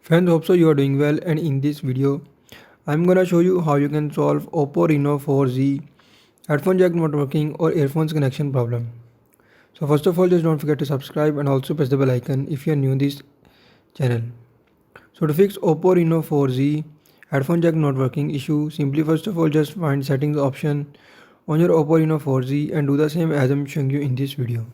Friends, hope so you are doing well, and in this video I'm gonna show you how you can solve OPPO Reno 4Z headphone jack not working or earphones connection problem. So first of all, just don't forget to subscribe and also press the bell icon if you are new to this channel. So to fix OPPO Reno 4Z headphone jack not working issue, simply first of all just find settings option on your OPPO Reno 4Z and do the same as I'm showing you in this video.